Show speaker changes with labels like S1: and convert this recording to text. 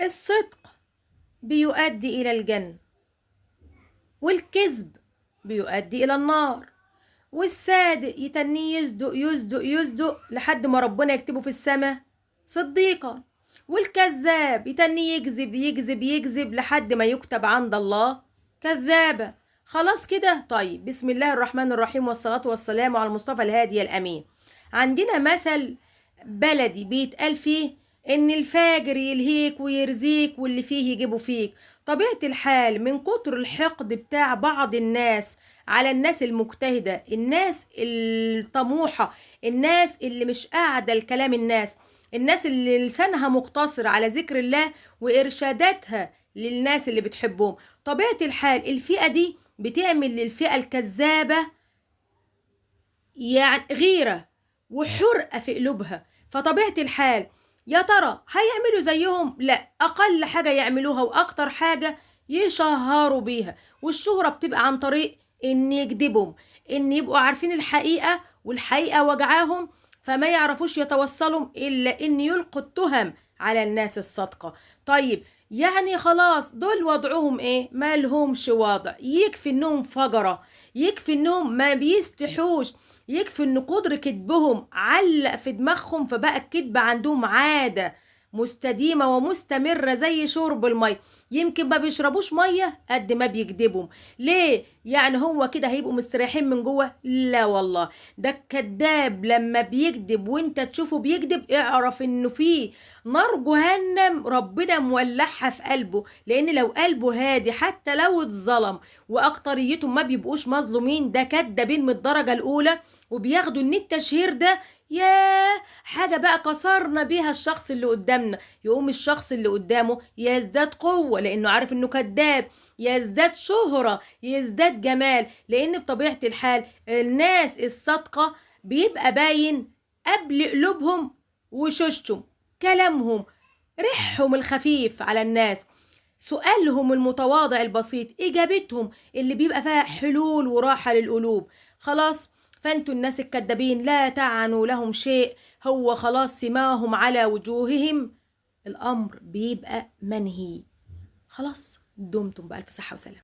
S1: الصدق بيؤدي إلى الجنة، والكذب بيؤدي إلى النار، والصادق يتنيه يصدق يصدق يصدق لحد ما ربنا يكتبه في السماء صديقا، والكذاب يتنيه يكذب يكذب يكذب لحد ما يكتب عند الله كذابة. خلاص كده. طيب، بسم الله الرحمن الرحيم، والصلاة والسلام على المصطفى الهادي الأمين. عندنا مثل بلدي بيتقال فيه إن الفاجر يلهيك ويرزيك واللي فيه يجيبه فيك. طبيعة الحال من كتر الحقد بتاع بعض الناس على الناس المجتهدة، الناس الطموحة، الناس اللي مش قاعدة لكلام الناس اللي لسانها مقتصر على ذكر الله وإرشاداتها للناس اللي بتحبهم. طبيعة الحال الفئة دي بتعمل للفئة الكذابة يعني غيرة وحرقة في قلوبها. فطبيعة الحال يا ترى هيعملوا زيهم؟ لا، أقل حاجة يعملوها وأكتر حاجة يشهروا بيها، والشهرة بتبقى عن طريق إن يكذبهم، إن يبقوا عارفين الحقيقة والحقيقة وجعاهم، فما يعرفوش يتوصلوا إلا إن يلقوا التهم على الناس الصادقة. طيب، يعني خلاص دول وضعهم ايه؟ ما لهمش وضع، يكفي انهم فجرة، يكفي انهم ما بيستحوش، يكفي ان قدر كذبهم علق في دماغهم، فبقى الكذب عندهم عادة مستديمة ومستمرة زي شرب المية. يمكن ما بيشربوش مية قد ما بيكذبوا. ليه؟ يعني هو كده هيبقوا مستريحين من جوه؟ لا والله، ده الكذاب لما بيكذب وانت تشوفه بيكذب اعرف انه فيه نار جهنم ربنا مولعها في قلبه. لان لو قلبه هادي حتى لو اتظلم، واكتريتهم ما بيبقوش مظلومين، ده كدابين من الدرجة الاولى وبياخدوا ان التشهير ده ياه حاجة بقى كسرنا بيها الشخص اللي قدامنا، يقوم الشخص اللي قدامه يزداد قوة لانه عارف انه كذاب، يزداد شهرة، يزداد جمال. لان بطبيعة الحال الناس الصادقة بيبقى باين قبل قلوبهم وشوشتهم، كلامهم، ريحهم الخفيف على الناس، سؤالهم المتواضع البسيط، إجابتهم اللي بيبقى فيها حلول وراحة للقلوب. خلاص، فانتوا الناس الكدابين لا تعنوا لهم شيء، هو خلاص سماهم على وجوههم، الأمر بيبقى منهي. خلاص، دمتم بألف صحة وسلام.